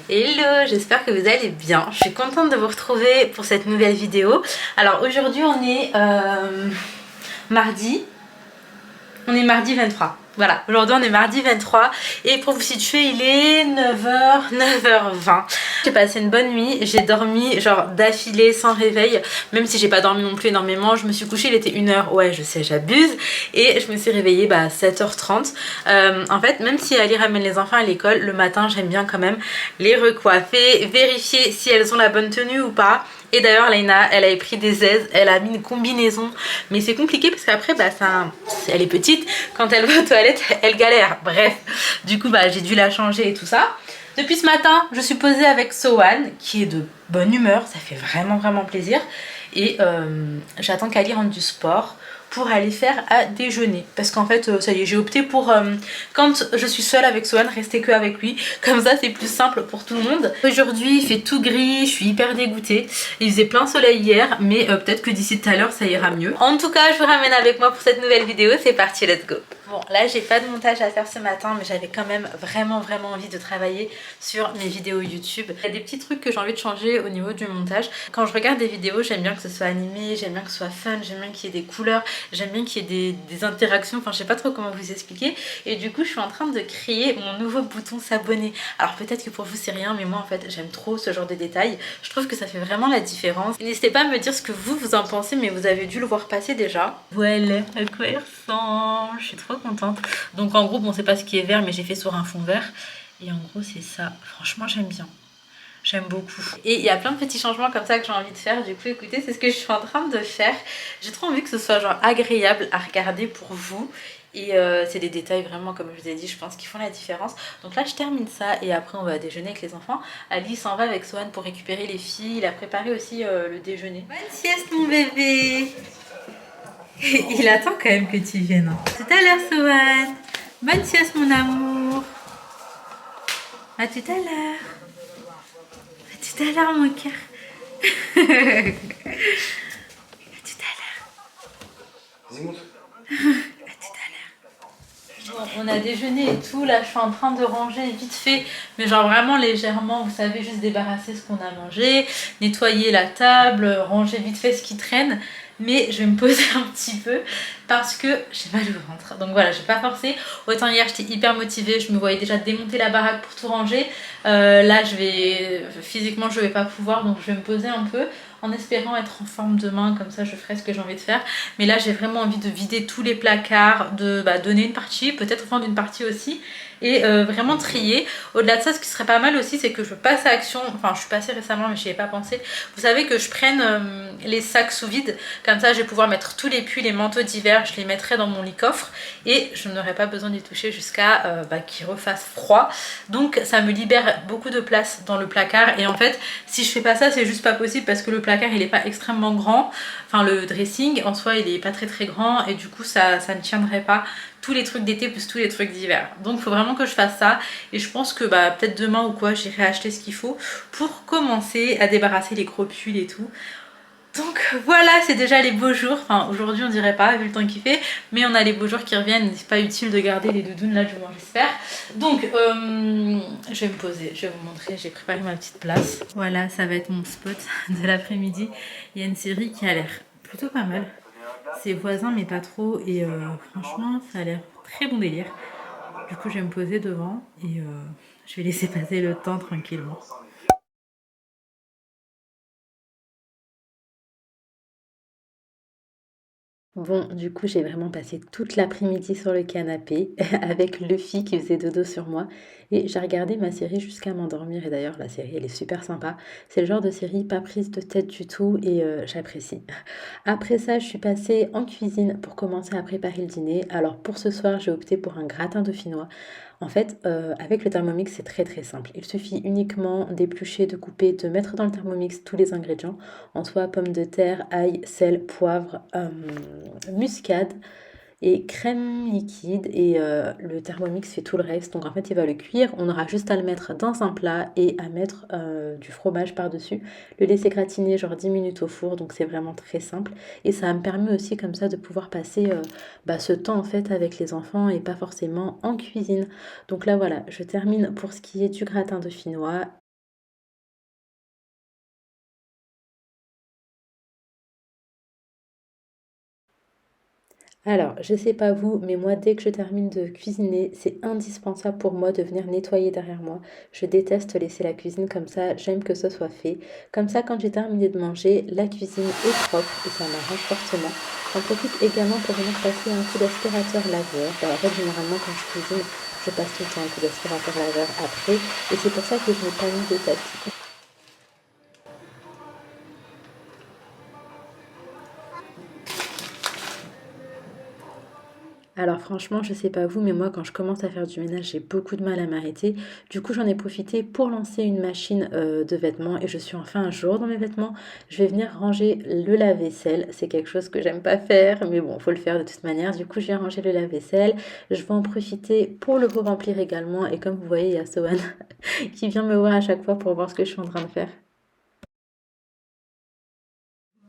Hello, j'espère que vous allez bien. Je suis contente de vous retrouver pour cette nouvelle vidéo. Alors aujourd'hui on est mardi. On est mardi 23. Voilà, aujourd'hui on est mardi 23 et pour vous situer, il est 9h20. J'ai passé une bonne nuit, j'ai dormi genre d'affilée sans réveil, même si j'ai pas dormi non plus énormément. Je me suis couchée, il était 1h, ouais je sais j'abuse, et je me suis réveillée à 7h30. En fait, même si Ali ramène les enfants à l'école, le matin j'aime bien quand même les recoiffer, vérifier si elles ont la bonne tenue ou pas. Et d'ailleurs Laina, elle avait pris des aises, elle a mis une combinaison, mais c'est compliqué parce qu'après elle est petite, quand elle va aux toilettes elle galère, bref, du coup j'ai dû la changer et tout ça. Depuis ce matin je suis posée avec Sohan qui est de bonne humeur, ça fait vraiment plaisir, et j'attends qu'Ali rentre du sport pour aller faire à déjeuner, parce qu'en fait ça y est, j'ai opté pour quand je suis seule avec Sohan, rester que avec lui, comme ça c'est plus simple pour tout le monde. Aujourd'hui il fait tout gris, je suis hyper dégoûtée, il faisait plein soleil hier, mais peut-être que d'ici tout à l'heure ça ira mieux. En tout cas je vous ramène avec moi pour cette nouvelle vidéo, c'est parti, let's go. Bon là j'ai pas de montage à faire ce matin, mais j'avais quand même vraiment envie de travailler sur mes vidéos YouTube. Il y a des petits trucs que j'ai envie de changer au niveau du montage. Quand je regarde des vidéos, j'aime bien que ce soit animé, j'aime bien que ce soit fun, j'aime bien qu'il y ait des couleurs, j'aime bien qu'il y ait des interactions, enfin je sais pas trop comment vous expliquer. Et du coup je suis en train de créer mon nouveau bouton s'abonner. Alors peut-être que pour vous c'est rien, mais moi en fait j'aime trop ce genre de détails. Je trouve que ça fait vraiment la différence. N'hésitez pas à me dire ce que vous en pensez, mais vous avez dû le voir passer déjà. Voilà à quoi il ressemble, je suis trop contente. Donc en gros, bon c'est pas ce qui est vert, mais j'ai fait sur un fond vert. Et en gros c'est ça, franchement j'aime bien. J'aime beaucoup. Et il y a plein de petits changements comme ça que j'ai envie de faire. Du coup, écoutez, c'est ce que je suis en train de faire. J'ai trop envie que ce soit genre agréable à regarder pour vous. Et c'est des détails vraiment, comme je vous ai dit, je pense qu'ils font la différence. Donc là, je termine ça et après, on va déjeuner avec les enfants. Ali s'en va avec Sohan pour récupérer les filles. Il a préparé aussi le déjeuner. Bonne sieste, mon bébé. Il attend quand même que tu viennes. Tout à l'heure, Sohan. Bonne sieste, mon amour. À tout à l'heure. À tout à l'heure, mon cœur. À tout à l'heure. Vas-y, monte. À tout à l'heure. Bon, on a déjeuné et tout. Là, je suis en train de ranger vite fait, mais genre vraiment légèrement. Vous savez, juste débarrasser ce qu'on a mangé, nettoyer la table, ranger vite fait ce qui traîne. Mais je vais me poser un petit peu parce que j'ai mal au ventre. Donc voilà, je vais pas forcer. Autant hier j'étais hyper motivée, je me voyais déjà démonter la baraque pour tout ranger. Là physiquement je vais pas pouvoir, donc je vais me poser un peu en espérant être en forme demain, comme ça je ferai ce que j'ai envie de faire. Mais là j'ai vraiment envie de vider tous les placards, de donner une partie, peut-être vendre une partie aussi, et vraiment trier. Au-delà de ça, ce qui serait pas mal aussi, c'est que je passe à action, enfin je suis passée récemment mais je n'y ai pas pensé, vous savez, que je prenne les sacs sous vide, comme ça je vais pouvoir mettre tous les pulls, les manteaux d'hiver, je les mettrai dans mon lit-coffre et je n'aurai pas besoin d'y toucher jusqu'à qu'il refasse froid. Donc ça me libère beaucoup de place dans le placard, et en fait si je fais pas ça, c'est juste pas possible parce que le placard il est pas extrêmement grand, enfin le dressing en soi il est pas très grand, et du coup ça ne tiendrait pas tous les trucs d'été plus tous les trucs d'hiver. Donc il faut vraiment que je fasse ça, et je pense que peut-être demain ou quoi j'irai acheter ce qu'il faut pour commencer à débarrasser les gros pulls et tout. Donc voilà, c'est déjà les beaux jours. Enfin aujourd'hui on dirait pas vu le temps qu'il fait, mais on a les beaux jours qui reviennent. C'est pas utile de garder les doudounes là, du moins j'espère. Donc je vais me poser, je vais vous montrer, j'ai préparé ma petite place. Voilà, ça va être mon spot de l'après-midi. Il y a une série qui a l'air plutôt pas mal. C'est voisin mais pas trop, et franchement ça a l'air très bon délire. Du coup je vais me poser devant et je vais laisser passer le temps tranquillement. Bon, du coup, j'ai vraiment passé toute l'après-midi sur le canapé avec Luffy qui faisait dodo sur moi, et j'ai regardé ma série jusqu'à m'endormir. Et d'ailleurs, la série, elle est super sympa. C'est le genre de série pas prise de tête du tout, et j'apprécie. Après ça, je suis passée en cuisine pour commencer à préparer le dîner. Alors pour ce soir, j'ai opté pour un gratin dauphinois. En fait, avec le Thermomix, c'est très simple. Il suffit uniquement d'éplucher, de couper, de mettre dans le Thermomix tous les ingrédients. En soi, pommes de terre, ail, sel, poivre, muscade et crème liquide, et le Thermomix fait tout le reste. Donc en fait il va le cuire, on aura juste à le mettre dans un plat et à mettre du fromage par dessus, le laisser gratiner genre 10 minutes au four. Donc c'est vraiment très simple, et ça me permet aussi comme ça de pouvoir passer ce temps en fait avec les enfants et pas forcément en cuisine. Donc là voilà, je termine pour ce qui est du gratin dauphinois. Alors, je sais pas vous, mais moi, dès que je termine de cuisiner, c'est indispensable pour moi de venir nettoyer derrière moi. Je déteste laisser la cuisine comme ça, j'aime que ce soit fait. Comme ça, quand j'ai terminé de manger, la cuisine est propre et ça m'arrange fortement. J'en profite également pour venir passer un coup d'aspirateur laveur. Bah, en fait, généralement, quand je cuisine, je passe tout le temps un coup d'aspirateur laveur après et c'est pour ça que je n'ai pas mis de tapis. Alors franchement, je sais pas vous, mais moi quand je commence à faire du ménage, j'ai beaucoup de mal à m'arrêter. Du coup, j'en ai profité pour lancer une machine de vêtements et je suis enfin un jour dans mes vêtements. Je vais venir ranger le lave-vaisselle. C'est quelque chose que j'aime pas faire, mais bon, faut le faire de toute manière. Du coup, je vais ranger le lave-vaisselle. Je vais en profiter pour le remplir également. Et comme vous voyez, il y a Sohan qui vient me voir à chaque fois pour voir ce que je suis en train de faire.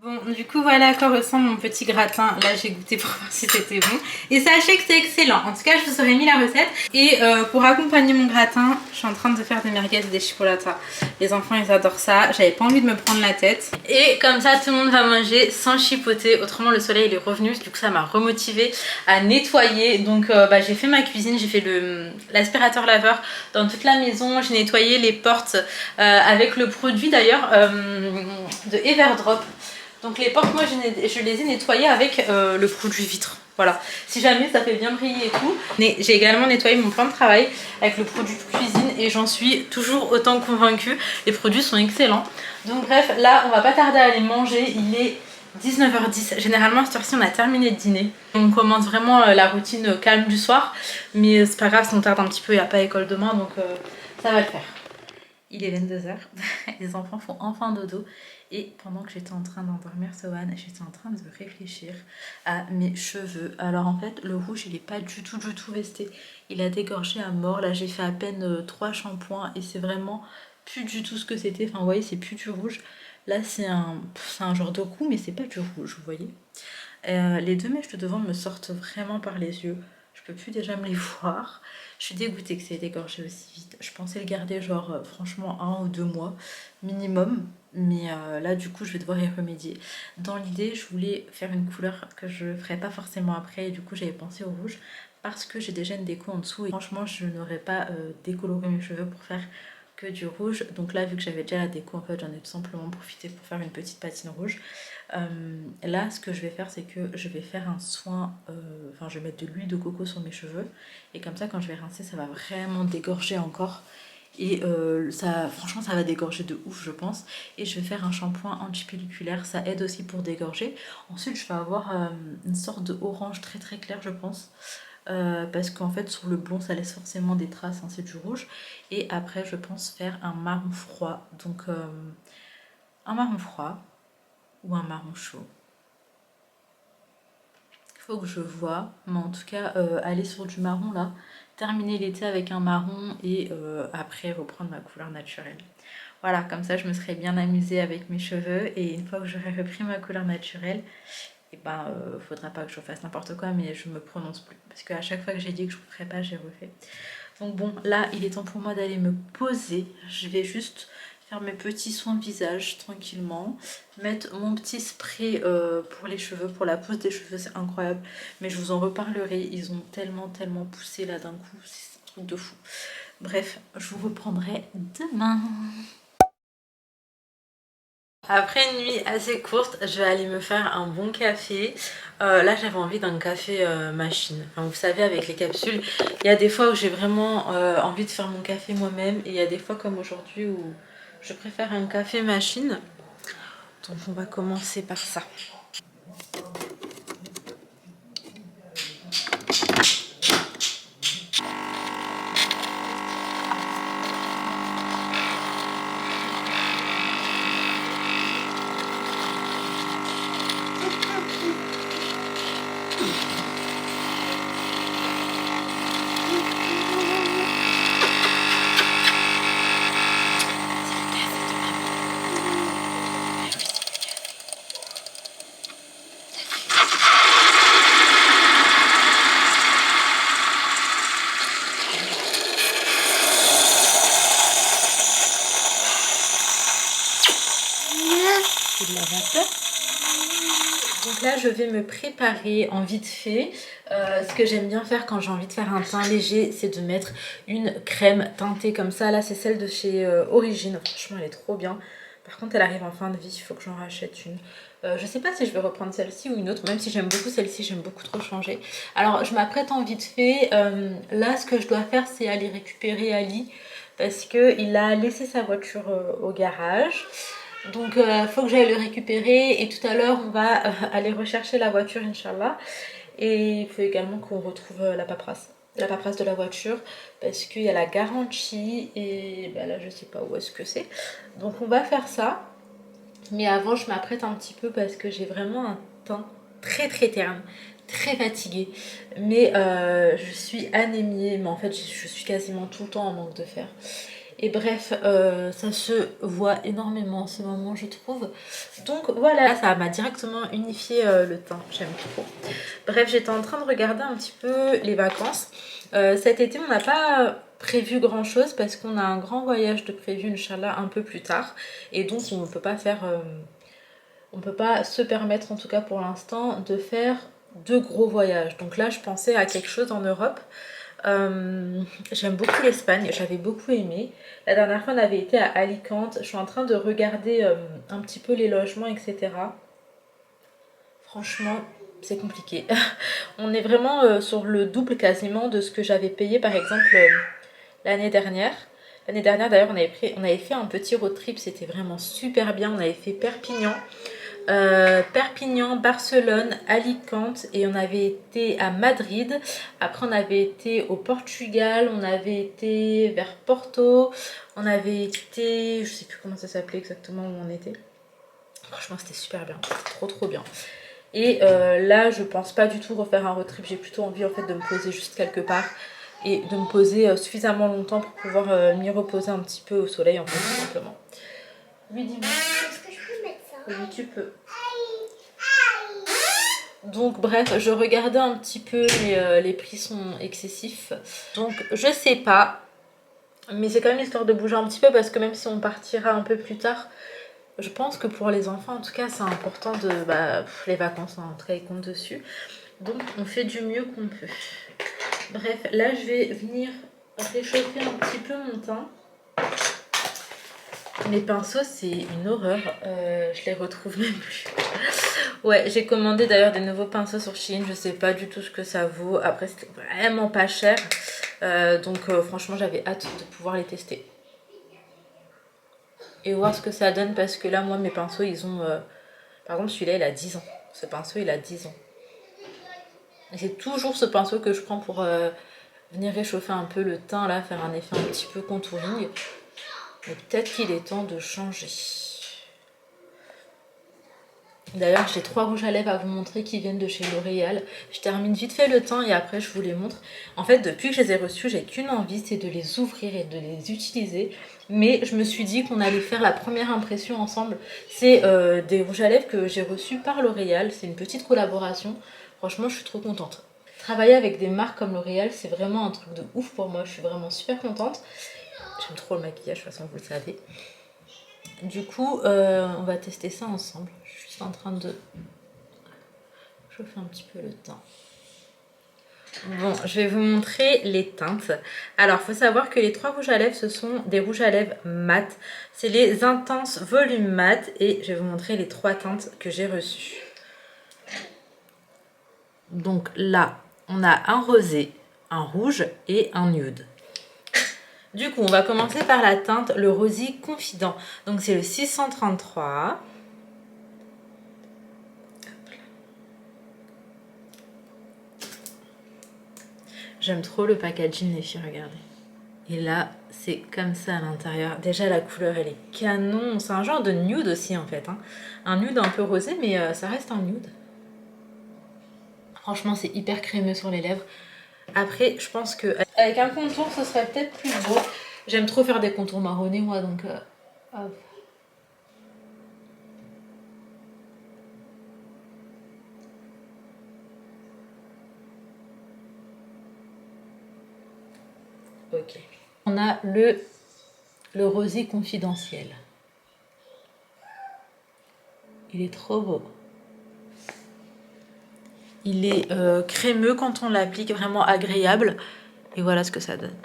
Bon, du coup, voilà à quoi ressemble mon petit gratin. Là, j'ai goûté pour voir si c'était bon. Et sachez que c'est excellent. En tout cas, je vous aurais mis la recette. Et pour accompagner mon gratin, je suis en train de faire des merguez des chipolatas. Les enfants, ils adorent ça. J'avais pas envie de me prendre la tête. Et comme ça, tout le monde va manger sans chipoter. Autrement, le soleil, il est revenu. Du coup, ça m'a remotivée à nettoyer. Donc, j'ai fait ma cuisine. J'ai fait l'aspirateur laveur dans toute la maison. J'ai nettoyé les portes avec le produit, d'ailleurs, de Everdrop. Donc les portes, moi je les ai nettoyées avec le produit vitre. Voilà, si jamais ça fait bien briller et tout. J'ai également nettoyé mon plan de travail avec le produit de cuisine et j'en suis toujours autant convaincue. Les produits sont excellents. Donc bref, là on va pas tarder à aller manger. Il est 19h10. Généralement à cette heure-ci on a terminé de dîner. On commence vraiment la routine calme du soir. Mais c'est pas grave si on tarde un petit peu, il n'y a pas école demain donc ça va le faire. Il est 22h, les enfants font enfin dodo et pendant que j'étais en train d'endormir Sohan, j'étais en train de réfléchir à mes cheveux. Alors en fait, le rouge, il n'est pas du tout resté. Il a dégorgé à mort. Là, j'ai fait à peine 3 shampoings et c'est vraiment plus du tout ce que c'était. Enfin, vous voyez, c'est plus du rouge. Là, c'est un genre de roux, mais c'est pas du rouge, vous voyez. Les deux mèches de devant me sortent vraiment par les yeux. Je peux plus déjà me les voir. Je suis dégoûtée que ça ait dégorgé aussi vite. Je pensais le garder genre franchement 1 ou 2 mois minimum. Mais là du coup je vais devoir y remédier. Dans l'idée je voulais faire une couleur que je ferai pas forcément après. Et du coup j'avais pensé au rouge. Parce que j'ai déjà une déco en dessous. Et franchement je n'aurais pas décoloré mes cheveux pour faire que du rouge. Donc là vu que j'avais déjà la déco en fait j'en ai tout simplement profité pour faire une petite patine rouge. Là ce que je vais faire c'est que je vais faire un soin, enfin je vais mettre de l'huile de coco sur mes cheveux et comme ça quand je vais rincer ça va vraiment dégorger encore et ça, franchement ça va dégorger de ouf je pense. Et je vais faire un shampoing anti-pelliculaire, ça aide aussi pour dégorger. Ensuite je vais avoir une sorte de orange très très clair je pense. Parce qu'en fait sur le blond ça laisse forcément des traces, hein, c'est du rouge. Et après je pense faire un marron froid, donc un marron froid ou un marron chaud. Il faut que je vois, mais en tout cas aller sur du marron là, terminer l'été avec un marron et après reprendre ma couleur naturelle. Voilà, comme ça je me serais bien amusée avec mes cheveux et une fois que j'aurai repris ma couleur naturelle, et ben faudra pas que je fasse n'importe quoi mais je me prononce plus parce qu'à chaque fois que j'ai dit que je ne ferais pas j'ai refait. Donc bon, là il est temps pour moi d'aller me poser. Je vais juste faire mes petits soins visage tranquillement, mettre mon petit spray pour les cheveux, pour la pose des cheveux, c'est incroyable, mais je vous en reparlerai, ils ont tellement poussé là d'un coup, c'est un truc de fou. Bref, je vous reprendrai demain. Après une nuit assez courte, je vais aller me faire un bon café. Là, j'avais envie d'un café machine. Enfin, vous savez, avec les capsules, il y a des fois où j'ai vraiment envie de faire mon café moi-même. Et il y a des fois comme aujourd'hui où je préfère un café machine. Donc on va commencer par ça. C'est de la vapeur. Donc Donc là je vais me préparer en vite fait. Ce que j'aime bien faire quand j'ai envie de faire un teint léger, c'est de mettre une crème teintée comme ça. Là c'est celle de chez Origine, franchement elle est trop bien. Par contre elle arrive en fin de vie, il faut que j'en rachète une. Je sais pas si je vais reprendre celle-ci ou une autre, même si j'aime beaucoup celle-ci, j'aime beaucoup trop changer. Alors je m'apprête en vite fait. Là ce que je dois faire c'est aller récupérer Ali parce qu'il a laissé sa voiture au garage. Donc faut que j'aille le récupérer et tout à l'heure on va aller rechercher la voiture Inch'Allah. Et il faut également qu'on retrouve la paperasse de la voiture parce qu'il y a la garantie et bah là je sais pas où est-ce que c'est. Donc on va faire ça. Mais avant je m'apprête un petit peu parce que j'ai vraiment un teint très terne, très fatiguée. Mais je suis anémiée, mais en fait je suis quasiment tout le temps en manque de fer. Et bref, ça se voit énormément en ce moment je trouve. Donc voilà, ça m'a directement unifié le teint, j'aime trop. Bref, j'étais en train de regarder un petit peu les vacances. Cet été on n'a pas prévu grand chose parce qu'on a un grand voyage de prévu Inch'Allah un peu plus tard. Et donc on ne peut pas faire... on peut pas se permettre en tout cas pour l'instant de faire de gros voyages. Donc là je pensais à quelque chose en Europe. J'aime beaucoup l'Espagne, j'avais beaucoup aimé. La dernière fois on avait été à Alicante. Je suis en train de regarder un petit peu les logements etc. Franchement c'est compliqué. On est vraiment sur le double quasiment de ce que j'avais payé par exemple l'année dernière. L'année dernière d'ailleurs on avait fait un petit road trip, c'était vraiment super bien. On avait fait Perpignan. Perpignan, Barcelone, Alicante et on avait été à Madrid. Après on avait été au Portugal, on avait été vers Porto, on avait été, je sais plus comment ça s'appelait exactement où on était. Franchement c'était super bien, c'était trop bien. Et là je pense pas du tout refaire un road trip, j'ai plutôt envie en fait de me poser juste quelque part et de me poser suffisamment longtemps pour pouvoir m'y reposer un petit peu au soleil en fait tout simplement. Oui dis-moi. Est-ce que je peux mettre ça? Oui tu peux. Donc bref, je regardais un petit peu mais les prix sont excessifs. Donc je sais pas. Mais c'est quand même histoire de bouger un petit peu parce que même si on partira un peu plus tard, je pense que pour les enfants en tout cas c'est important de... les vacances, en tout cas ils comptent dessus. Donc on fait du mieux qu'on peut. Bref, là je vais venir réchauffer un petit peu mon teint. Mes pinceaux c'est une horreur, je les retrouve même plus. Ouais, j'ai commandé d'ailleurs des nouveaux pinceaux sur Shein, je sais pas du tout ce que ça vaut. Après c'était vraiment pas cher, donc franchement j'avais hâte de pouvoir les tester. Et voir ce que ça donne parce que là moi mes pinceaux ils ont... Par exemple celui-là il a 10 ans, ce pinceau il a 10 ans. Et c'est toujours ce pinceau que je prends pour venir réchauffer un peu le teint là, faire un effet un petit peu contouring. Mais peut-être qu'il est temps de changer. D'ailleurs j'ai 3 rouges à lèvres à vous montrer qui viennent de chez L'Oréal. Je termine vite fait le teint et après je vous les montre. En fait depuis que je les ai reçus j'ai qu'une envie, c'est de les ouvrir et de les utiliser. Mais je me suis dit qu'on allait faire la première impression ensemble. C'est des rouges à lèvres que j'ai reçus par L'Oréal, c'est une petite collaboration. Franchement je suis trop contente. Travailler avec des marques comme L'Oréal c'est vraiment un truc de ouf pour moi, je suis vraiment super contente. J'aime trop le maquillage de toute façon vous le savez. Du coup on va tester ça ensemble. Je suis juste en train de chauffer un petit peu le teint. Bon, je vais vous montrer les teintes. Alors, il faut savoir que les 3 rouges à lèvres, ce sont des rouges à lèvres mat. C'est les Intense Volume Mat. Et je vais vous montrer les 3 teintes que j'ai reçues. Donc là, on a un rosé, un rouge et un nude. Du coup, on va commencer par la teinte le Rosy Confident. Donc, c'est le 633. J'aime trop le packaging, les filles, regardez. Et là, c'est comme ça à l'intérieur. Déjà, la couleur, elle est canon. C'est un genre de nude aussi, en fait. Hein. Un nude un peu rosé, mais ça reste un nude. Franchement, c'est hyper crémeux sur les lèvres. Après, je pense qu'avec un contour, ce serait peut-être plus beau. J'aime trop faire des contours marronnés, moi, donc... hop. Ok. On a le rosé confidentiel. Il est trop beau. Il est crémeux quand on l'applique, vraiment agréable. Et voilà ce que ça donne.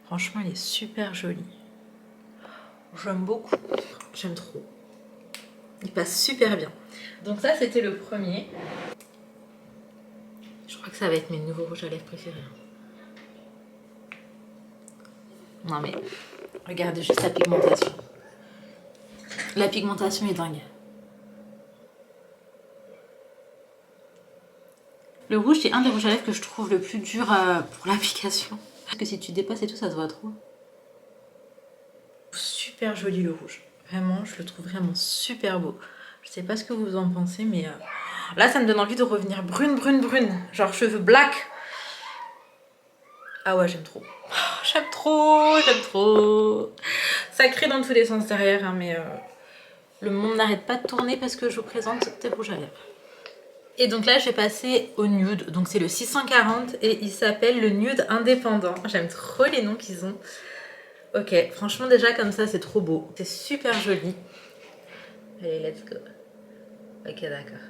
Franchement, il est super joli. J'aime beaucoup. J'aime trop. Il passe super bien. Donc ça, c'était le premier. Je crois que ça va être mes nouveaux rouges à lèvres préférés. Non mais, regardez juste la pigmentation. La pigmentation est dingue. Le rouge, c'est un des rouges à lèvres que je trouve le plus dur pour l'application. Parce que si tu dépasses et tout, ça se voit trop. Super joli le rouge. Vraiment, je le trouve vraiment super beau. Je sais pas ce que vous en pensez, mais là, ça me donne envie de revenir brune, brune, brune. Genre cheveux black. Ah ouais, j'aime trop. J'aime trop, j'aime trop. Ça crie dans tous les sens derrière, hein, mais le monde n'arrête pas de tourner parce que je vous présente des rouges à lèvres. Et donc là, je vais passer au nude. Donc c'est le 640 et il s'appelle le nude indépendant. J'aime trop les noms qu'ils ont. Ok, franchement déjà comme ça, c'est trop beau. C'est super joli. Allez, let's go. Ok, d'accord.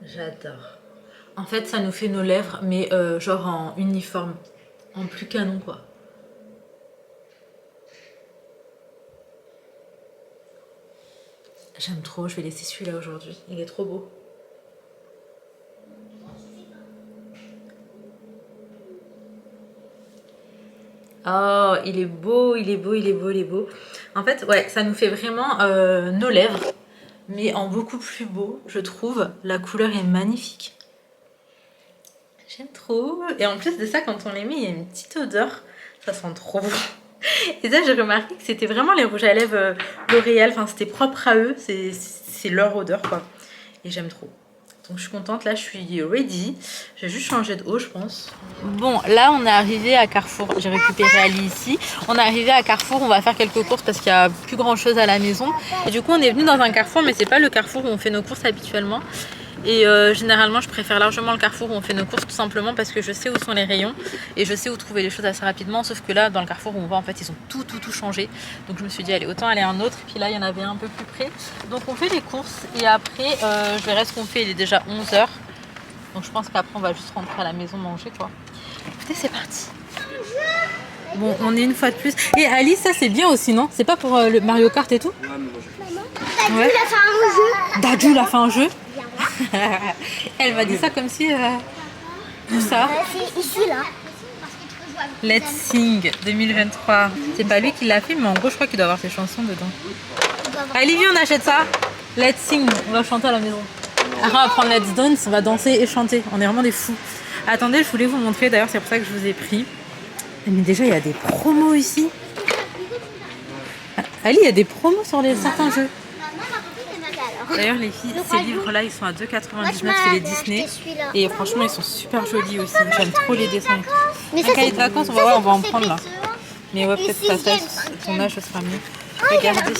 J'adore. En fait, ça nous fait nos lèvres, mais genre en uniforme. En plus canon, quoi. J'aime trop, je vais laisser celui-là aujourd'hui. Il est trop beau. Oh, il est beau, il est beau, il est beau, il est beau. En fait, ouais, ça nous fait vraiment nos lèvres, mais en beaucoup plus beau, je trouve. La couleur est magnifique. J'aime trop. Et en plus de ça, quand on les met, il y a une petite odeur. Ça sent trop bon. Et ça, j'ai remarqué que c'était vraiment les rouges à lèvres L'Oréal. Enfin, c'était propre à eux. C'est leur odeur, quoi. Et j'aime trop. Donc je suis contente, là je suis ready. J'ai juste changé de haut, je pense. Bon, là on est arrivé à Carrefour. J'ai récupéré Ali ici. On est arrivé à Carrefour, on va faire quelques courses parce qu'il n'y a plus grand chose à la maison. Et du coup on est venu dans un Carrefour, mais c'est pas le Carrefour où on fait nos courses habituellement. Et généralement je préfère largement le Carrefour où on fait nos courses, tout simplement parce que je sais où sont les rayons et je sais où trouver les choses assez rapidement. Sauf que là dans le Carrefour où on va, en fait ils ont tout changé. Donc je me suis dit allez, autant aller à un autre. Et puis là il y en avait un peu plus près. Donc on fait les courses et après je verrai ce qu'on fait. Il est déjà 11 h. Donc je pense qu'après on va juste rentrer à la maison manger, quoi. Écoutez, c'est parti. Bon, on est une fois de plus. Et Alice, ça c'est bien aussi, non? C'est pas pour le Mario Kart et tout? Maman, Dadju l'a fait un jeu. Dadju l'a fait un jeu. Elle m'a dit ça comme si tout ça. C'est ici là. Let's Sing 2023. C'est pas lui qui l'a fait, mais en gros je crois qu'il doit avoir ses chansons dedans. Allez, viens, on achète ça. Let's Sing, on va chanter à la maison. Après on va prendre Let's Dance, on va danser et chanter. On est vraiment des fous. Attendez, je voulais vous montrer, d'ailleurs c'est pour ça que je vous ai pris. Mais déjà il y a des promos ici. Ali, il y a des promos sur certains jeux. D'ailleurs les filles, ces livres là ils sont à 2,99, c'est les Disney. Et franchement ils sont super jolis aussi. J'aime trop les dessins. Mais ça, c'est de vacances, on va en prendre là. Mais ouais, peut-être que ça, ton âge ce sera mieux. Regardez,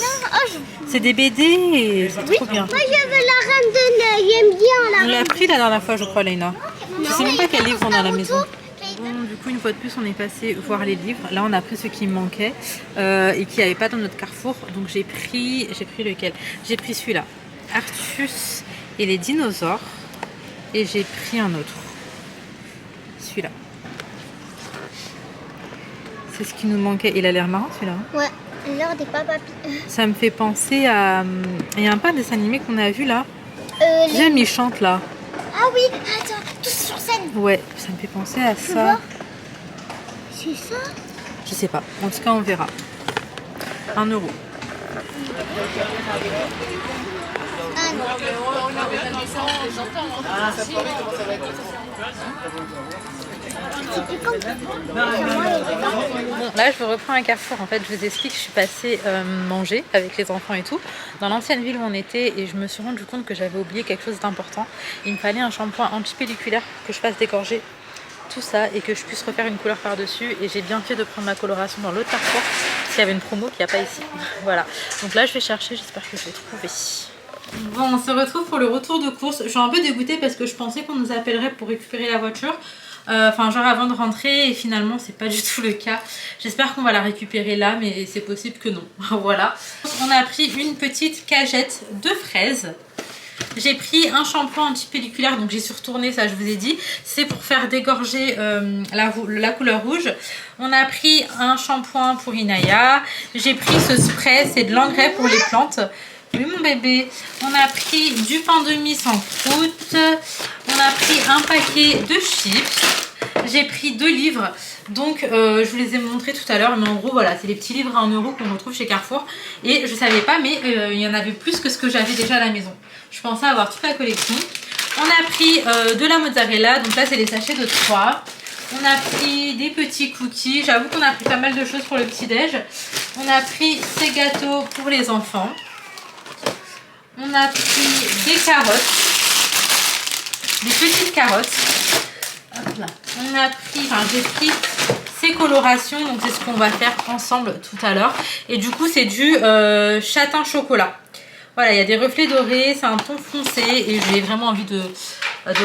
c'est des BD, c'est trop bien. Moi je veux la reine de l'œil, j'aime bien la. On l'a pris la dernière fois je crois, Léna. Je sais même pas quel livre on a à la maison. Bon, du coup une fois de plus on est passé voir les livres. Là on a pris ceux qui me manquaient et qui n'avaient pas dans notre Carrefour. Donc j'ai pris lequel? J'ai pris celui-là, Artus et les dinosaures. Et j'ai pris un autre, celui-là. C'est ce qui nous manquait. Il a l'air marrant celui-là. Hein. Ouais, l'heure des papas. Ça me fait penser à... Il y a un pas de dessin animé qu'on a vu là. J'aime, il chante là. Ah oui, attends, tous sur scène. Ouais, ça me fait penser à ça. C'est ça? Je sais pas. En tout cas, on verra. 1 €. Bon, là je vous reprends un Carrefour. En fait je vous explique, je suis passée manger avec les enfants et tout dans l'ancienne ville où on était et je me suis rendu compte que j'avais oublié quelque chose d'important. Il me fallait un shampoing anti-pelliculaire pour que je fasse dégorger tout ça et que je puisse refaire une couleur par dessus. Et j'ai bien fait de prendre ma coloration dans l'autre Carrefour parce qu'il y avait une promo qu'il n'y a pas ici. Voilà, donc là je vais chercher, j'espère que je vais trouver. Bon, on se retrouve pour le retour de course. Je suis un peu dégoûtée parce que je pensais qu'on nous appellerait pour récupérer la voiture. Enfin, genre avant de rentrer, et finalement, c'est pas du tout le cas. J'espère qu'on va la récupérer là, mais c'est possible que non. Voilà. On a pris une petite cagette de fraises. J'ai pris un shampoing anti-pelliculaire, donc j'ai surtourné, ça je vous ai dit. C'est pour faire dégorger la couleur rouge. On a pris un shampoing pour Inaya. J'ai pris ce spray, c'est de l'engrais pour les plantes. Oui mon bébé. On a pris du pain de mie sans croûte. On a pris un paquet de chips. J'ai pris 2 livres. Donc je vous les ai montrés tout à l'heure. Mais en gros voilà, c'est les petits livres à 1 € qu'on retrouve chez Carrefour. Et je savais pas, mais il y en avait plus que ce que j'avais déjà à la maison. Je pensais avoir toute la collection. On a pris de la mozzarella. Donc là c'est les sachets de 3. On a pris des petits cookies. J'avoue qu'on a pris pas mal de choses pour le petit déj. On a pris ces gâteaux pour les enfants. On a pris des carottes, des petites carottes. Hop là. On a pris, j'ai pris ces colorations, donc c'est ce qu'on va faire ensemble tout à l'heure. Et du coup, c'est du châtain chocolat. Voilà, il y a des reflets dorés, c'est un ton foncé et j'ai vraiment envie de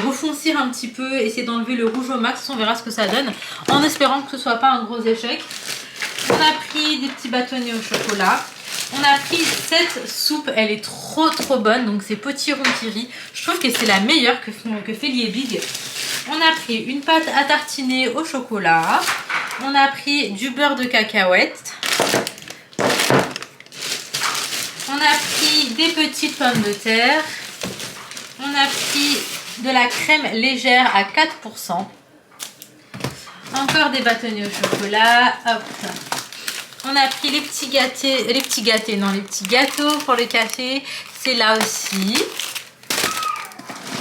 refoncir un petit peu, essayer d'enlever le rouge au max. On verra ce que ça donne, en espérant que ce soit pas un gros échec. On a pris des petits bâtonnets au chocolat. On a pris cette soupe, elle est trop bonne, donc c'est potiron kiri. Je trouve que c'est la meilleure que fait Liebig. On a pris une pâte à tartiner au chocolat. On a pris du beurre de cacahuète. On a pris des petites pommes de terre. On a pris de la crème légère à 4%. Encore des bâtonnets au chocolat. Hop. On a pris les petits gâteaux pour le café. C'est là aussi.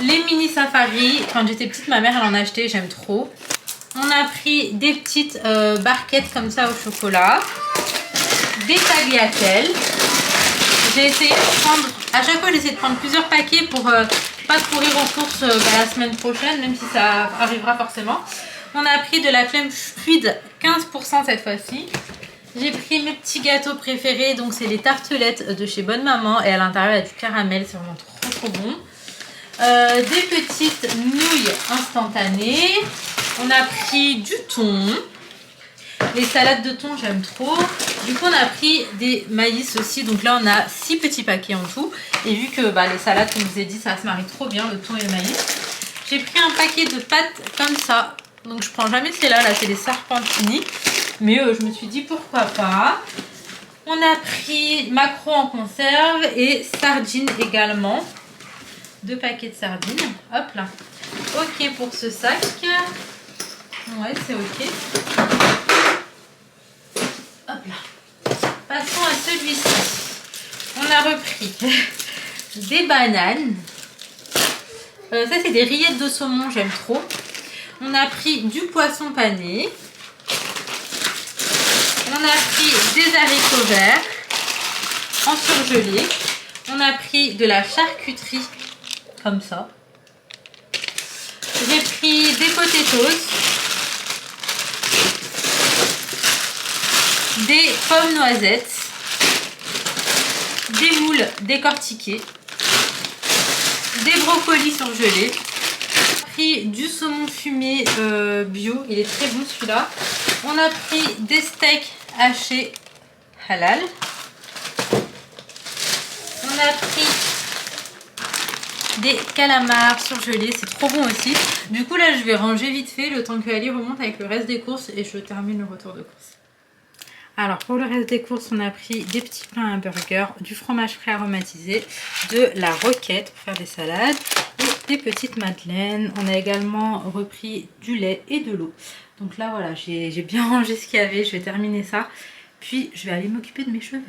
Les mini safari. Quand j'étais petite, ma mère elle en a acheté. J'aime trop. On a pris des petites barquettes comme ça au chocolat. Des tagliatelles. J'ai essayé de prendre... À chaque fois, j'essaie de prendre plusieurs paquets pour pas courir aux courses la semaine prochaine, même si ça arrivera forcément. On a pris de la crème fluide 15% cette fois-ci. J'ai pris mes petits gâteaux préférés, donc c'est les tartelettes de chez Bonne Maman et à l'intérieur il y a du caramel, c'est vraiment trop bon. Des petites nouilles instantanées. On a pris du thon. Les salades de thon j'aime trop. Du coup on a pris des maïs aussi, donc là on a 6 petits paquets en tout. Et vu que les salades comme je vous ai dit ça se marie trop bien, le thon et le maïs. J'ai pris un paquet de pâtes comme ça. Donc je prends jamais celles-là, là c'est les Sarpentini. Mais je me suis dit pourquoi pas. On a pris maquereau en conserve et sardines également. 2 paquets de sardines. Hop là. Ok pour ce sac. Ouais, c'est ok. Hop là. Passons à celui-ci. On a repris des bananes. Ça c'est des rillettes de saumon, j'aime trop. On a pris du poisson pané. On a pris des haricots verts en surgelé. On a pris de la charcuterie comme ça. J'ai pris des potatoes, des pommes noisettes, des moules décortiqués, des brocolis surgelés. J'ai pris du saumon fumé bio, il est très bon celui-là. On a pris des steaks hachés halal. On a pris des calamars surgelés, c'est trop bon aussi. Du coup là je vais ranger vite fait le temps que Ali remonte avec le reste des courses et je termine le retour de course. Alors pour le reste des courses on a pris des petits pains à burger, du fromage frais aromatisé, de la roquette pour faire des salades et des petites madeleines. On a également repris du lait et de l'eau. Donc là voilà, j'ai bien rangé ce qu'il y avait, je vais terminer ça. Puis je vais aller m'occuper de mes cheveux.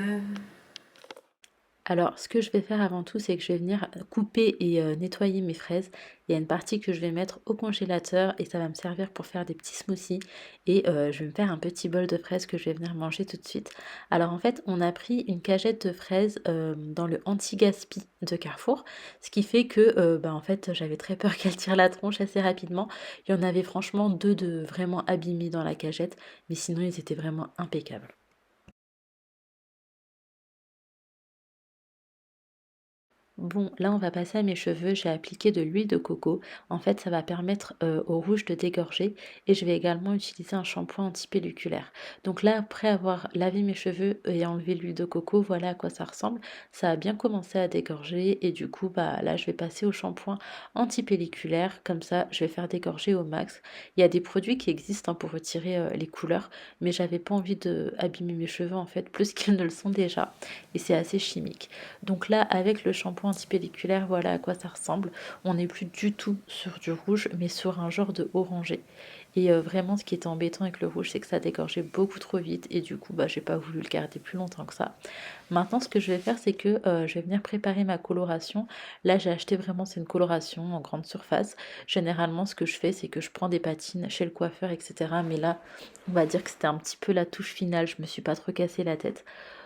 Alors, ce que je vais faire avant tout, c'est que je vais venir couper et nettoyer mes fraises. Il y a une partie que je vais mettre au congélateur et ça va me servir pour faire des petits smoothies. Et je vais me faire un petit bol de fraises que je vais venir manger tout de suite. Alors en fait, on a pris une cagette de fraises dans le anti-gaspi de Carrefour. Ce qui fait que en fait, j'avais très peur qu'elle tire la tronche assez rapidement. Il y en avait franchement 2 de vraiment abîmés dans la cagette. Mais sinon, ils étaient vraiment impeccables. Bon, là on va passer à mes cheveux, j'ai appliqué de l'huile de coco. En fait, ça va permettre au rouge de dégorger et je vais également utiliser un shampoing antipelliculaire. Donc là, après avoir lavé mes cheveux et enlevé l'huile de coco, voilà à quoi ça ressemble. Ça a bien commencé à dégorger et du coup, bah là, je vais passer au shampoing antipelliculaire. Comme ça, je vais faire dégorger au max. Il y a des produits qui existent hein, pour retirer les couleurs, mais j'avais pas envie de abîmer mes cheveux en fait, plus qu'ils ne le sont déjà. Et c'est assez chimique. Donc là, avec le shampoing antipelliculaire, voilà à quoi ça ressemble. On n'est plus du tout sur du rouge, mais sur un genre de orangé. Et vraiment, ce qui était embêtant avec le rouge, c'est que ça dégorgeait beaucoup trop vite. Et du coup, bah, j'ai pas voulu le garder plus longtemps que ça. Maintenant, ce que je vais faire, c'est que je vais venir préparer ma coloration. Là, j'ai acheté vraiment, c'est une coloration en grande surface. Généralement, ce que je fais, c'est que je prends des patines chez le coiffeur, etc. Mais là, on va dire que c'était un petit peu la touche finale. Je me suis pas trop cassé la tête.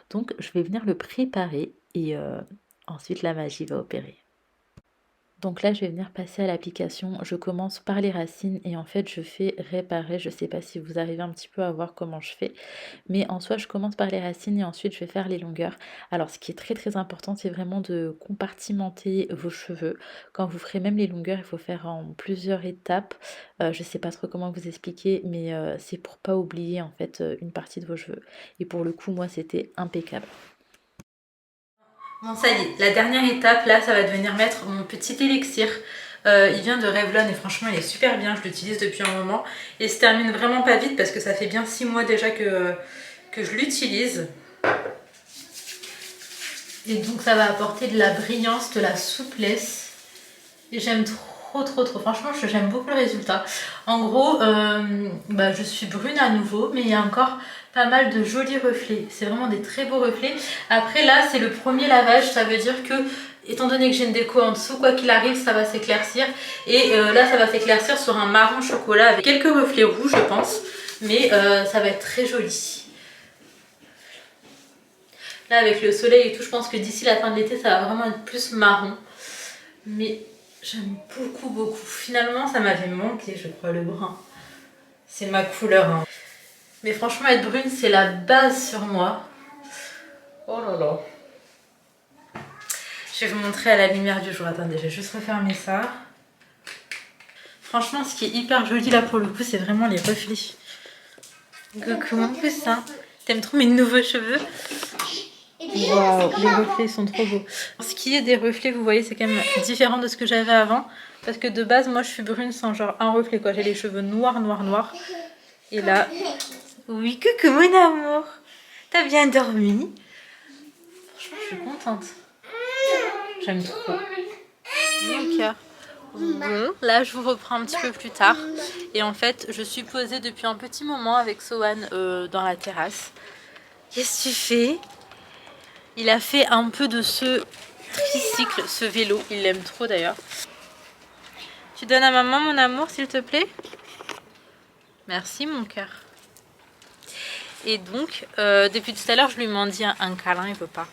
Donc, je vais venir le préparer et ensuite la magie va opérer. Donc là, je vais venir passer à l'application. Je commence par les racines et en fait, je fais réparer. Je ne sais pas si vous arrivez un petit peu à voir comment je fais. Mais en soi, je commence par les racines et ensuite, je vais faire les longueurs. Alors, ce qui est très très important, c'est vraiment de compartimenter vos cheveux. Quand vous ferez même les longueurs, il faut faire en plusieurs étapes. Je ne sais pas trop comment vous expliquer, mais c'est pour pas oublier en fait une partie de vos cheveux. Et pour le coup, moi, c'était impeccable. Bon ça y est, la dernière étape là ça va devenir mettre mon petit élixir. Il vient de Revlon et franchement il est super bien, je l'utilise depuis un moment. Et il se termine vraiment pas vite parce que ça fait bien 6 mois déjà que je l'utilise. Et donc ça va apporter de la brillance, de la souplesse. Et j'aime trop. Franchement j'aime beaucoup le résultat. En gros, je suis brune à nouveau mais il y a encore pas mal de jolis reflets. C'est vraiment des très beaux reflets. Après là c'est le premier lavage, ça veut dire que étant donné que j'ai une déco en dessous, quoi qu'il arrive ça va s'éclaircir. Et là ça va s'éclaircir sur un marron chocolat avec quelques reflets rouges je pense. Mais ça va être très joli. Là avec le soleil et tout, je pense que d'ici la fin de l'été ça va vraiment être plus marron. Mais j'aime beaucoup. Finalement ça m'avait manqué je crois le brun. C'est ma couleur hein. Mais franchement, être brune, c'est la base sur moi. Oh là là. Je vais vous montrer à la lumière du jour. Attendez, je vais juste refermer ça. Franchement, ce qui est hyper joli là pour le coup, c'est vraiment les reflets. Comment on fait ça? T'aimes trop mes nouveaux cheveux? Waouh, les reflets sont trop beaux. Ce qui est des reflets, vous voyez, c'est quand même différent de ce que j'avais avant. Parce que de base, moi, je suis brune sans genre un reflet, quoi. J'ai les cheveux noirs. Et là... Oui, coucou mon amour. T'as bien dormi? Franchement, je suis contente. J'aime trop. Mon cœur. Bon, là, je vous reprends un petit peu plus tard. Et en fait, je suis posée depuis un petit moment avec Sohan dans la terrasse. Qu'est-ce que tu fais? Il a fait un peu de ce tricycle, ce vélo. Il l'aime trop d'ailleurs. Tu donnes à maman, mon amour, s'il te plaît? Merci, mon cœur. Et donc, depuis tout à l'heure, je lui demande un câlin, il veut pas.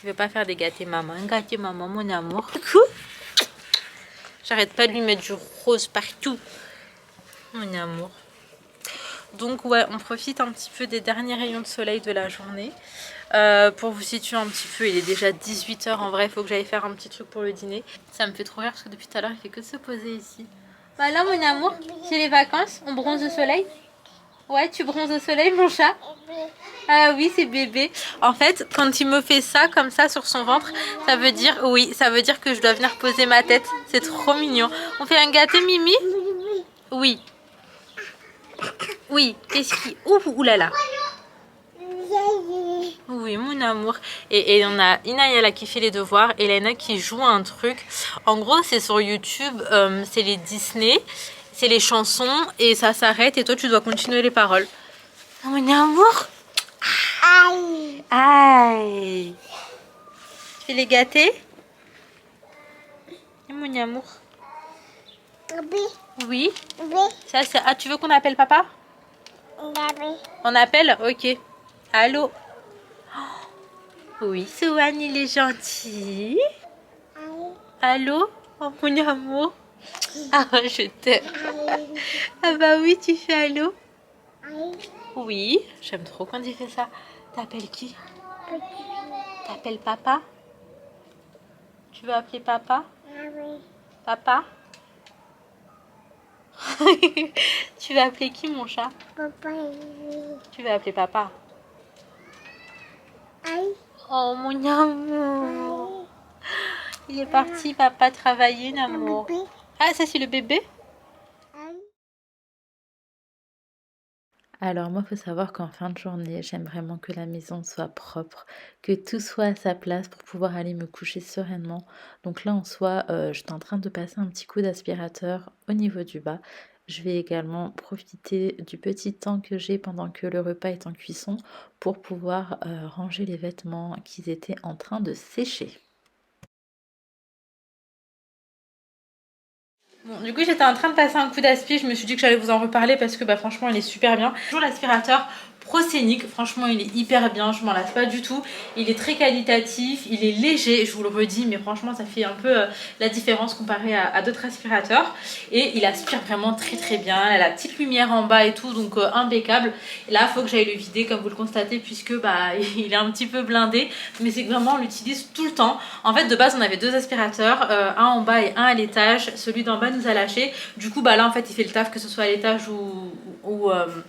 Il veut pas faire des gâtés maman. Un gâté maman, mon amour. Coucou. J'arrête pas de lui mettre du rose partout. Mon amour. Donc ouais, on profite un petit peu des derniers rayons de soleil de la journée. Pour vous situer un petit peu, il est déjà 18 h en vrai, il faut que j'aille faire un petit truc pour le dîner. Ça me fait trop rire parce que depuis tout à l'heure, il fait que de se poser ici. Voilà mon amour, c'est les vacances, on bronze au soleil. Ouais, tu bronzes au soleil, mon chat? Ah oui, c'est bébé. En fait, quand il me fait ça, comme ça, sur son ventre, ça veut dire, oui, ça veut dire que je dois venir poser ma tête. C'est trop mignon. On fait un gâteau, Mimi? Oui. Oui, qu'est-ce qui... Ouh là là. Oui, mon amour. Et on a Inaya là qui fait les devoirs, et Elena qui joue un truc. En gros, c'est sur YouTube, c'est les Disney. C'est les chansons et ça s'arrête et toi tu dois continuer les paroles. Oh, mon amour. Aïe. Aïe. Tu fais les gâtés? Et mon amour. Oui. Ça c'est... Ah, tu veux qu'on appelle papa? On appelle? Ok. Allô? Oui, Sohan il est gentil. Allô? Oh, mon amour. Ah, je t'aime. Ah bah oui, tu fais allô? Oui, j'aime trop quand il fait ça. T'appelles qui? T'appelles papa? Tu veux appeler papa? Ah oui. Papa? Tu vas appeler qui mon chat? Papa, Tu vas appeler papa? aïe, Oh mon amour. aïe, Il est parti papa travailler un l'amour. bébé, Ah ça c'est le bébé? aïe. Alors moi, il faut savoir qu'en fin de journée, j'aime vraiment que la maison soit propre, que tout soit à sa place pour pouvoir aller me coucher sereinement. Donc là, en soi, j'étais en train de passer un petit coup d'aspirateur au niveau du bas. Je vais également profiter du petit temps que j'ai pendant que le repas est en cuisson pour pouvoir ranger les vêtements qui étaient en train de sécher. Bon, du coup, j'étais en train de passer un coup d'aspi. Je me suis dit que j'allais vous en reparler parce que bah, franchement, il est super bien. Toujours l'aspirateur Proscenic. Franchement, il est hyper bien. Je m'en lasse pas du tout. Il est très qualitatif. Il est léger, je vous le redis. Mais franchement, ça fait un peu la différence comparé à d'autres aspirateurs. Et il aspire vraiment très très bien. Il a la petite lumière en bas et tout. Donc impeccable. Et là, il faut que j'aille le vider comme vous le constatez puisque bah, il est un petit peu blindé. Mais c'est que vraiment, on l'utilise tout le temps. En fait, de base, on avait deux aspirateurs. Un en bas et un à l'étage. Celui d'en bas nous a lâché. Du coup, bah là, en fait, il fait le taf que ce soit à l'étage ou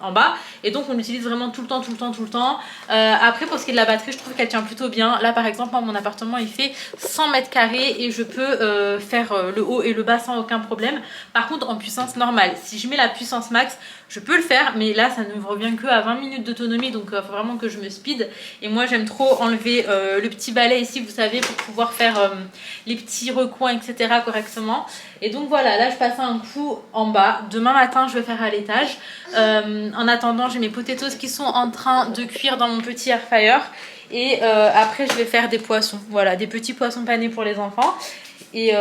en bas. Et donc, on l'utilise vraiment tout le temps, tout le temps, tout le temps. Après, pour ce qui est de la batterie, je trouve qu'elle tient plutôt bien. Là, par exemple, moi, mon appartement, il fait 100 mètres carrés et je peux faire le haut et le bas sans aucun problème. Par contre, en puissance normale, si je mets la puissance max, je peux le faire, mais là, ça ne me revient que à 20 minutes d'autonomie, donc il faut vraiment que je me speed. Et moi, j'aime trop enlever le petit balai ici, vous savez, pour pouvoir faire les petits recoins, etc. correctement. Et donc voilà, là, je passe un coup en bas. Demain matin, je vais faire à l'étage. En attendant, j'ai mes potatoes qui sont en train de cuire dans mon petit air fryer. Et après, je vais faire des poissons. Voilà, des petits poissons panés pour les enfants. Et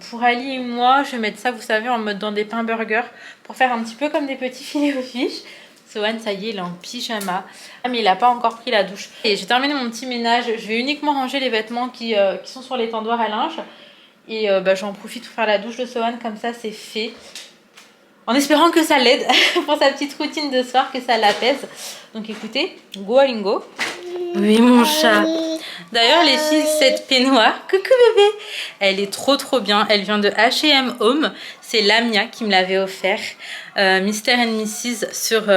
pour Ali et moi, je vais mettre ça, vous savez, en mode dans des pains burgers pour faire un petit peu comme des petits filets aux fiches. Sohan, ça y est, il est en pyjama. Ah, mais il n'a pas encore pris la douche. Et j'ai terminé mon petit ménage. Je vais uniquement ranger les vêtements qui sont sur les tendoirs à linge. Et bah, j'en profite pour faire la douche de Sohan, comme ça c'est fait. En espérant que ça l'aide pour sa petite routine de soir, que ça l'apaise. Donc écoutez, go Alingo. Oui mon chat. D'ailleurs les filles, cette peignoir, coucou bébé, elle est trop trop bien. Elle vient de H&M Home. C'est Lamia qui me l'avait offert. Mr and Mrs sur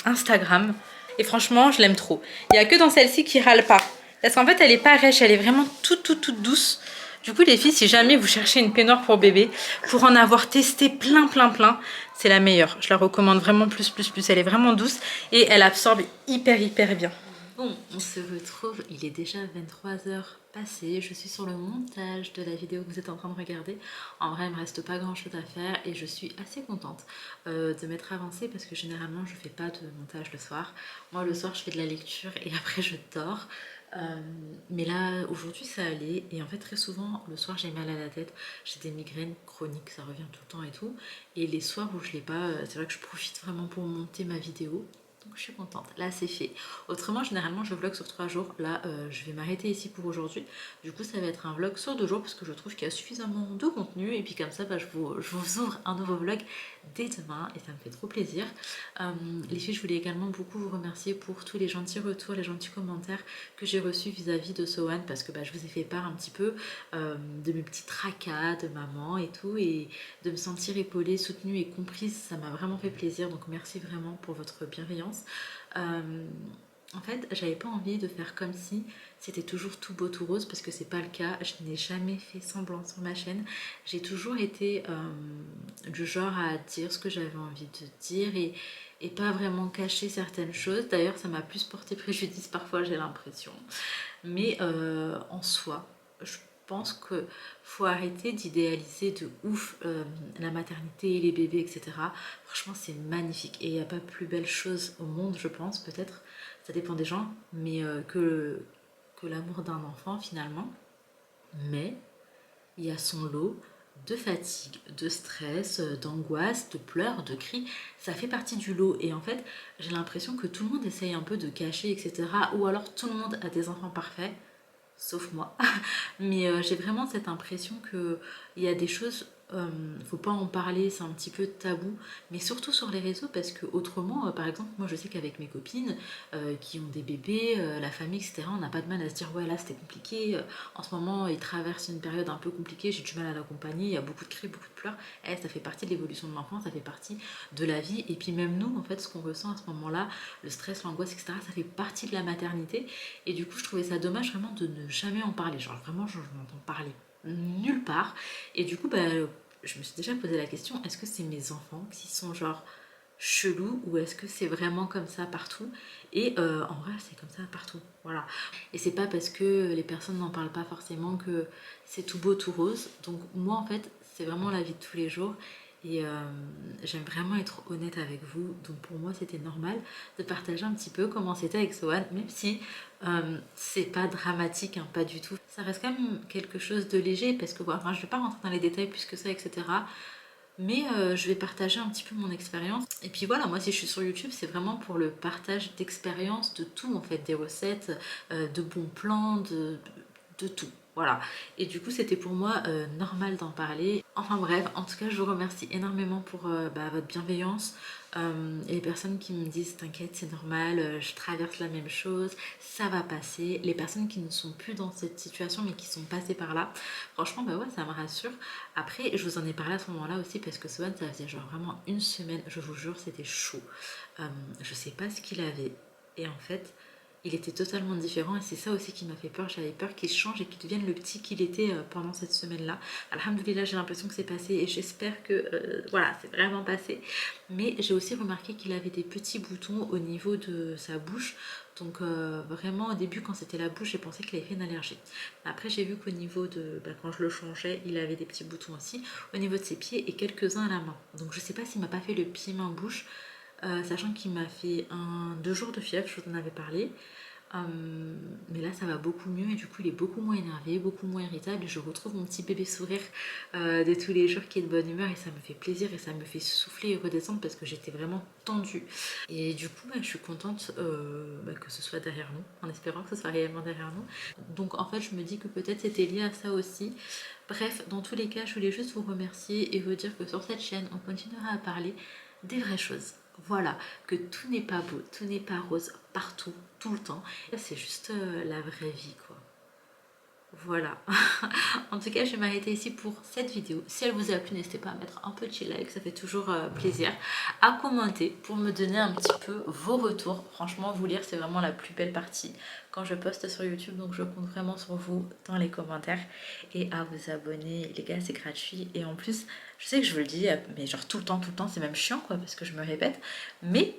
Instagram. Et franchement, je l'aime trop. Il n'y a que dans celle-ci qui râle pas. Parce qu'en fait, elle est pas rêche, elle est vraiment toute douce. Du coup, les filles, si jamais vous cherchez une peignoir pour bébé, pour en avoir testé plein, c'est la meilleure. Je la recommande vraiment plus. Elle est vraiment douce et elle absorbe hyper bien. Bon, on se retrouve, il est déjà 23h passé, je suis sur le montage de la vidéo que vous êtes en train de regarder. En vrai, il me reste pas grand chose à faire et je suis assez contente de m'être avancée parce que généralement je fais pas de montage le soir. Moi le soir je fais de la lecture et après je dors. Mais là aujourd'hui ça allait et en fait très souvent le soir j'ai mal à la tête, j'ai des migraines chroniques, ça revient tout le temps et tout. Et les soirs où je l'ai pas, c'est vrai que je profite vraiment pour monter ma vidéo. Donc je suis contente, là c'est fait. Autrement généralement je vlog sur 3 jours, là je vais m'arrêter ici pour aujourd'hui. Du coup ça va être un vlog sur 2 jours parce que je trouve qu'il y a suffisamment de contenu. Et puis comme ça bah, je vous ouvre un nouveau vlog dès demain et ça me fait trop plaisir. Les filles, je voulais également beaucoup vous remercier pour tous les gentils retours, les gentils commentaires que j'ai reçus vis-à-vis de Sohan parce que bah, je vous ai fait part un petit peu de mes petits tracas de maman et tout, et de me sentir épaulée, soutenue et comprise, ça m'a vraiment fait plaisir, donc merci vraiment pour votre bienveillance. En fait, j'avais pas envie de faire comme si c'était toujours tout beau, tout rose, parce que c'est pas le cas. Je n'ai jamais fait semblant sur ma chaîne. J'ai toujours été du genre à dire ce que j'avais envie de dire et pas vraiment cacher certaines choses. D'ailleurs, ça m'a plus porté préjudice parfois, j'ai l'impression. Mais en soi, je pense qu'il faut arrêter d'idéaliser de ouf la maternité, les bébés, etc. Franchement, c'est magnifique. Et il n'y a pas plus belle chose au monde, je pense, peut-être. Ça dépend des gens, mais que l'amour d'un enfant, finalement. Mais il y a son lot de fatigue, de stress, d'angoisse, de pleurs, de cris. Ça fait partie du lot. Et en fait, j'ai l'impression que tout le monde essaye un peu de cacher, etc. Ou alors tout le monde a des enfants parfaits. Sauf moi. Mais j'ai vraiment cette impression qu'il y a des choses faut pas en parler, c'est un petit peu tabou, mais surtout sur les réseaux parce que autrement, par exemple, moi je sais qu'avec mes copines qui ont des bébés, la famille, etc., on n'a pas de mal à se dire ouais là c'était compliqué, en ce moment ils traversent une période un peu compliquée, j'ai du mal à l'accompagner, il y a beaucoup de cris, beaucoup de pleurs, ça fait partie de l'évolution de l'enfant, ça fait partie de la vie, et puis même nous en fait ce qu'on ressent à ce moment-là, le stress, l'angoisse, etc., ça fait partie de la maternité, et du coup je trouvais ça dommage vraiment de ne jamais en parler, genre vraiment je n'entends parler nulle part, et du coup je me suis déjà posé la question, est-ce que c'est mes enfants qui sont genre chelous ou est-ce que c'est vraiment comme ça partout, et en vrai c'est comme ça partout, voilà, et c'est pas parce que les personnes n'en parlent pas forcément que c'est tout beau tout rose, donc moi en fait c'est vraiment la vie de tous les jours, et j'aime vraiment être honnête avec vous, donc pour moi c'était normal de partager un petit peu comment c'était avec Sohan, même si c'est pas dramatique, hein, pas du tout, ça reste quand même quelque chose de léger, parce que voilà, enfin, je vais pas rentrer dans les détails plus que ça, etc., mais je vais partager un petit peu mon expérience, et puis voilà, moi si je suis sur YouTube c'est vraiment pour le partage d'expérience, de tout en fait, des recettes, de bons plans, de tout, voilà, et du coup c'était pour moi normal d'en parler. Enfin bref, en tout cas je vous remercie énormément pour votre bienveillance, et les personnes qui me disent t'inquiète c'est normal, je traverse la même chose, ça va passer, les personnes qui ne sont plus dans cette situation mais qui sont passées par là, franchement bah ouais ça me rassure. Après je vous en ai parlé à ce moment là aussi parce que Sohan ça faisait genre vraiment une semaine, je vous jure c'était chaud, je sais pas ce qu'il avait, et en fait il était totalement différent, et c'est ça aussi qui m'a fait peur, j'avais peur qu'il change et qu'il devienne le petit qu'il était pendant cette semaine-là. Alhamdoulilah, j'ai l'impression que c'est passé, et j'espère que voilà, c'est vraiment passé. Mais j'ai aussi remarqué qu'il avait des petits boutons au niveau de sa bouche, donc vraiment au début quand c'était la bouche, j'ai pensé qu'il avait fait une allergie. Après j'ai vu qu'au niveau de, quand je le changeais, il avait des petits boutons aussi, au niveau de ses pieds et quelques-uns à la main. Donc je sais pas s'il m'a pas fait le pied-main-bouche, sachant qu'il m'a fait 2 jours de fièvre, je vous en avais parlé. Mais là ça va beaucoup mieux, et du coup il est beaucoup moins énervé, beaucoup moins irritable, et je retrouve mon petit bébé sourire de tous les jours qui est de bonne humeur, et ça me fait plaisir et ça me fait souffler et redescendre parce que j'étais vraiment tendue, et du coup je suis contente que ce soit derrière nous, en espérant que ce soit réellement derrière nous. Donc en fait je me dis que peut-être c'était lié à ça aussi. Bref, dans tous les cas je voulais juste vous remercier et vous dire que sur cette chaîne on continuera à parler des vraies choses. Voilà, que tout n'est pas beau, tout n'est pas rose partout, tout le temps. C'est juste la vraie vie, quoi. Voilà. En tout cas, je vais m'arrêter ici pour cette vidéo. Si elle vous a plu, n'hésitez pas à mettre un petit like, ça fait toujours plaisir. À commenter pour me donner un petit peu vos retours. Franchement, vous lire, c'est vraiment la plus belle partie quand je poste sur YouTube. Donc, je compte vraiment sur vous dans les commentaires. Et à vous abonner. Les gars, c'est gratuit. Et en plus, je sais que je vous le dis, mais genre tout le temps, c'est même chiant, quoi, parce que je me répète. Mais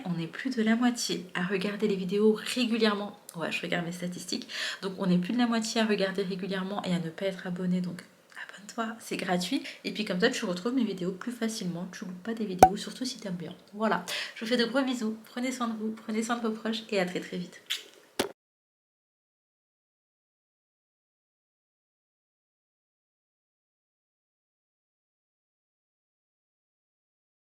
on est plus de la moitié à regarder les vidéos régulièrement. Ouais, je regarde mes statistiques. Donc on est plus de la moitié à regarder régulièrement et à ne pas être abonné. Donc abonne-toi, c'est gratuit. Et puis comme ça, tu retrouves mes vidéos plus facilement. Tu loupes pas des vidéos, surtout si t'aimes bien. Voilà, je vous fais de gros bisous. Prenez soin de vous, prenez soin de vos proches, et à très très vite.